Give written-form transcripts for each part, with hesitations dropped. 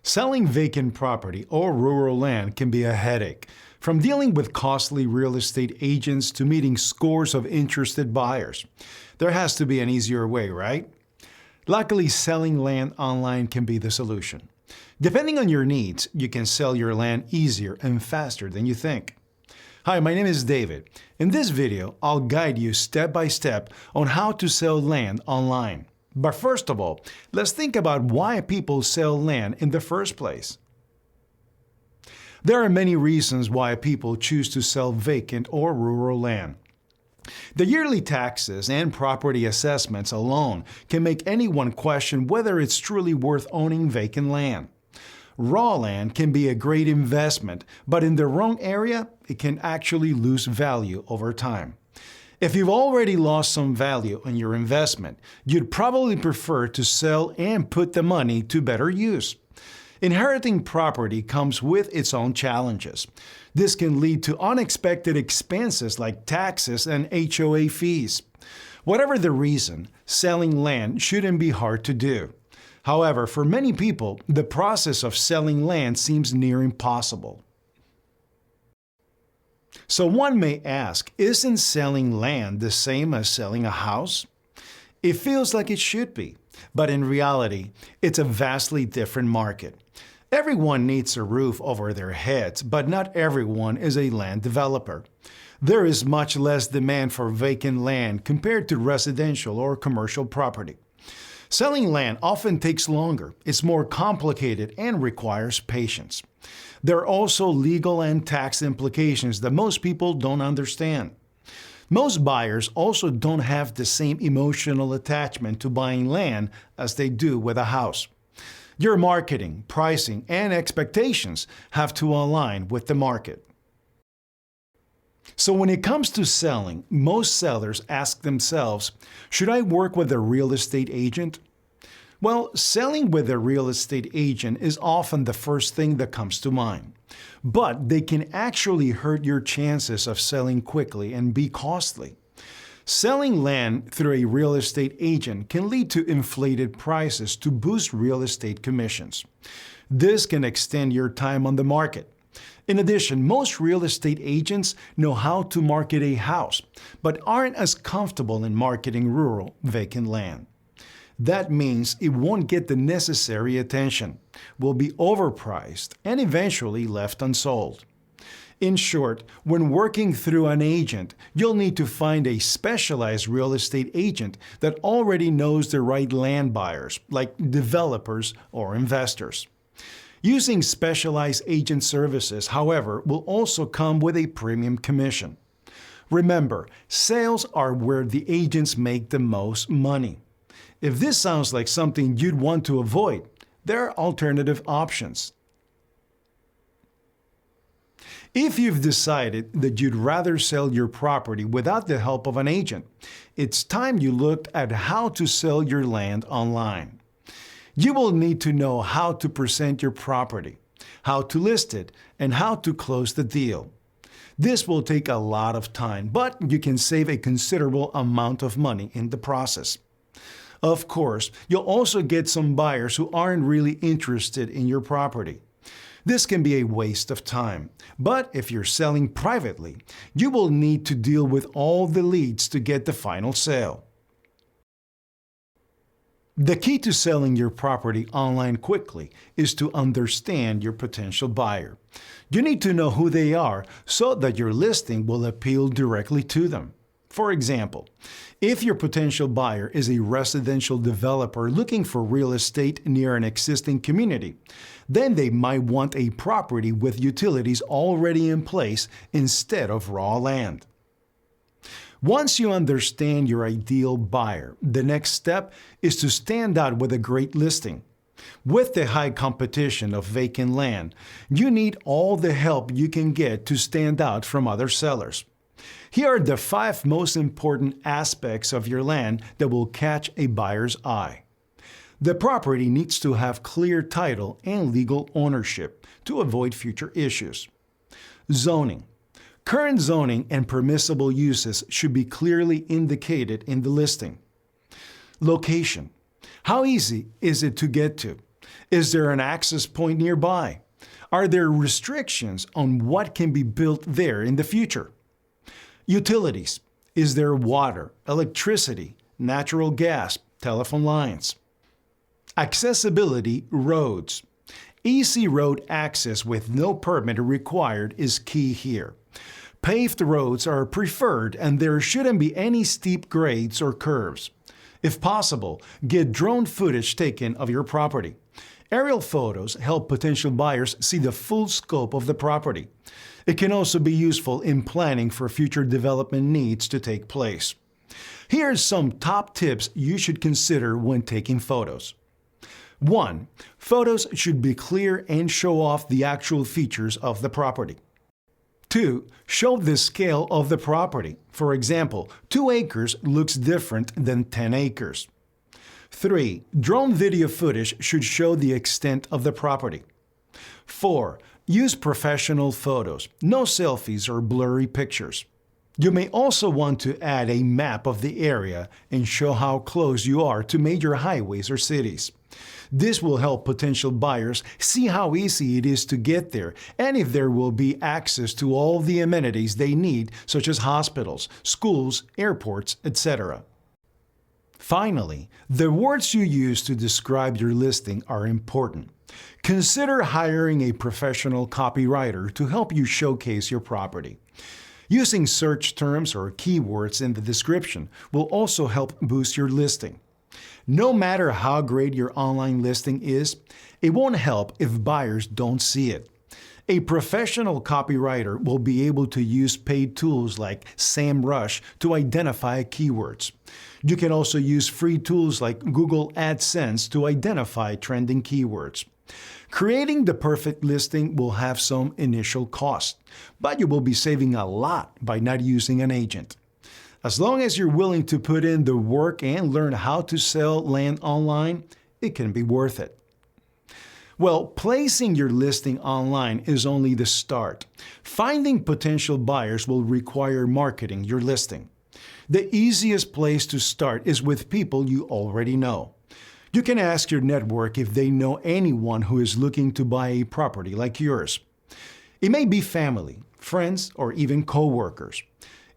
Selling vacant property or rural land can be a headache, from dealing with costly real estate agents to meeting scores of interested buyers. There has to be an easier way, right? Luckily, selling land online can be the solution. Depending on your needs, you can sell your land easier and faster than you think. Hi, my name is David. In this video, I'll guide you step by step on how to sell land online. But first of all, let's think about why people sell land in the first place. There are many reasons why people choose to sell vacant or rural land. The yearly taxes and property assessments alone can make anyone question whether it's truly worth owning vacant land. Raw land can be a great investment, but in the wrong area, it can actually lose value over time. If you've already lost some value on your investment, you'd probably prefer to sell and put the money to better use. Inheriting property comes with its own challenges. This can lead to unexpected expenses like taxes and HOA fees. Whatever the reason, selling land shouldn't be hard to do. However, for many people, the process of selling land seems near impossible. So one may ask, isn't selling land the same as selling a house? It feels like it should be, but in reality, it's a vastly different market. Everyone needs a roof over their heads, but not everyone is a land developer. There is much less demand for vacant land compared to residential or commercial property. Selling land often takes longer, it's more complicated, and requires patience. There are also legal and tax implications that most people don't understand. Most buyers also don't have the same emotional attachment to buying land as they do with a house. Your marketing, pricing, and expectations have to align with the market. So when it comes to selling, most sellers ask themselves, should I work with a real estate agent? Well, selling with a real estate agent is often the first thing that comes to mind. But they can actually hurt your chances of selling quickly and be costly. Selling land through a real estate agent can lead to inflated prices to boost real estate commissions. This can extend your time on the market. In addition, most real estate agents know how to market a house, but aren't as comfortable in marketing rural, vacant land. That means it won't get the necessary attention, will be overpriced, and eventually left unsold. In short, when working through an agent, you'll need to find a specialized real estate agent that already knows the right land buyers, like developers or investors. Using specialized agent services, however, will also come with a premium commission. Remember, sales are where the agents make the most money. If this sounds like something you'd want to avoid, there are alternative options. If you've decided that you'd rather sell your property without the help of an agent, it's time you looked at how to sell your land online. You will need to know how to present your property, how to list it, and how to close the deal. This will take a lot of time, but you can save a considerable amount of money in the process. Of course, you'll also get some buyers who aren't really interested in your property. This can be a waste of time, but if you're selling privately, you will need to deal with all the leads to get the final sale. The key to selling your property online quickly is to understand your potential buyer. You need to know who they are so that your listing will appeal directly to them. For example, if your potential buyer is a residential developer looking for real estate near an existing community, then they might want a property with utilities already in place instead of raw land. Once you understand your ideal buyer, the next step is to stand out with a great listing. With the high competition of vacant land, you need all the help you can get to stand out from other sellers. Here are the 5 most important aspects of your land that will catch a buyer's eye. The property needs to have clear title and legal ownership to avoid future issues. Zoning. Current zoning and permissible uses should be clearly indicated in the listing. Location. How easy is it to get to? Is there an access point nearby? Are there restrictions on what can be built there in the future? Utilities. Is there water, electricity, natural gas, telephone lines? Accessibility, roads. Easy road access with no permit required is key here. Paved roads are preferred and there shouldn't be any steep grades or curves. If possible, get drone footage taken of your property. Aerial photos help potential buyers see the full scope of the property. It can also be useful in planning for future development needs to take place. Here's some top tips you should consider when taking photos. 1. Photos should be clear and show off the actual features of the property. 2. Show the scale of the property. For example, 2 acres looks different than 10 acres. 3. Drone video footage should show the extent of the property. 4. Use professional photos, no selfies or blurry pictures. You may also want to add a map of the area and show how close you are to major highways or cities. This will help potential buyers see how easy it is to get there and if there will be access to all the amenities they need, such as hospitals, schools, airports, etc. Finally, the words you use to describe your listing are important. Consider hiring a professional copywriter to help you showcase your property. Using search terms or keywords in the description will also help boost your listing. No matter how great your online listing is, it won't help if buyers don't see it. A professional copywriter will be able to use paid tools like SEMrush to identify keywords. You can also use free tools like Google AdSense to identify trending keywords. Creating the perfect listing will have some initial cost, but you will be saving a lot by not using an agent. As long as you're willing to put in the work and learn how to sell land online, it can be worth it. Well, placing your listing online is only the start. Finding potential buyers will require marketing your listing. The easiest place to start is with people you already know. You can ask your network if they know anyone who is looking to buy a property like yours. It may be family, friends, or even coworkers.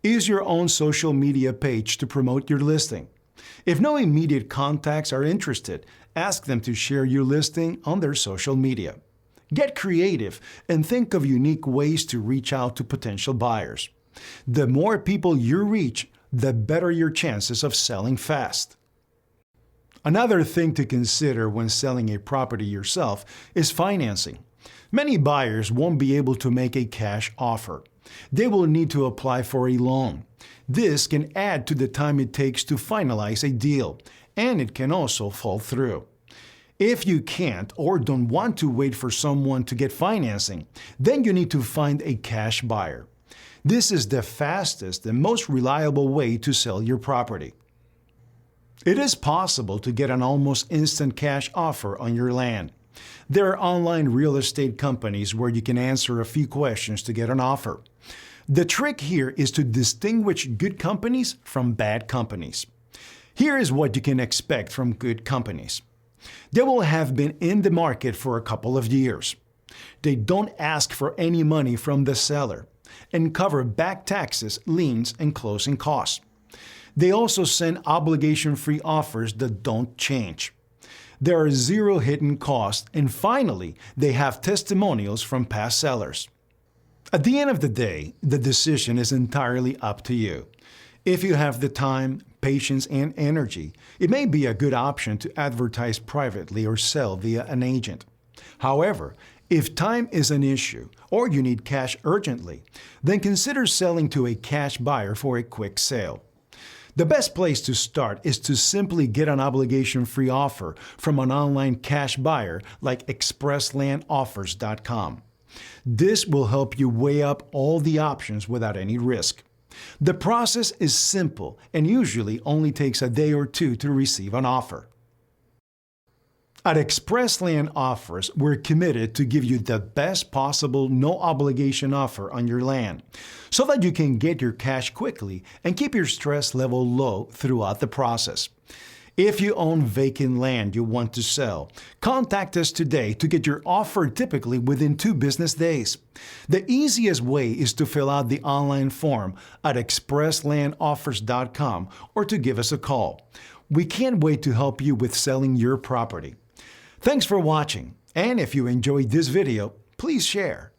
Use your own social media page to promote your listing. If no immediate contacts are interested, ask them to share your listing on their social media. Get creative and think of unique ways to reach out to potential buyers. The more people you reach, the better your chances of selling fast. Another thing to consider when selling a property yourself is financing. Many buyers won't be able to make a cash offer. They will need to apply for a loan. This can add to the time it takes to finalize a deal, and it can also fall through. If you can't or don't want to wait for someone to get financing, then you need to find a cash buyer. This is the fastest and most reliable way to sell your property. It is possible to get an almost instant cash offer on your land. There are online real estate companies where you can answer a few questions to get an offer. The trick here is to distinguish good companies from bad companies. Here is what you can expect from good companies. They will have been in the market for a couple of years. They don't ask for any money from the seller and cover back taxes, liens, and closing costs. They also send obligation-free offers that don't change. There are zero hidden costs, and finally, they have testimonials from past sellers. At the end of the day, the decision is entirely up to you. If you have the time, patience, and energy, it may be a good option to advertise privately or sell via an agent. However, if time is an issue or you need cash urgently, then consider selling to a cash buyer for a quick sale. The best place to start is to simply get an obligation-free offer from an online cash buyer like expresslandoffers.com. This will help you weigh up all the options without any risk. The process is simple and usually only takes a day or two to receive an offer. At Express Land Offers, we're committed to give you the best possible no-obligation offer on your land so that you can get your cash quickly and keep your stress level low throughout the process. If you own vacant land you want to sell, contact us today to get your offer typically within 2 business days. The easiest way is to fill out the online form at expresslandoffers.com or to give us a call. We can't wait to help you with selling your property. Thanks for watching, and if you enjoyed this video, please share.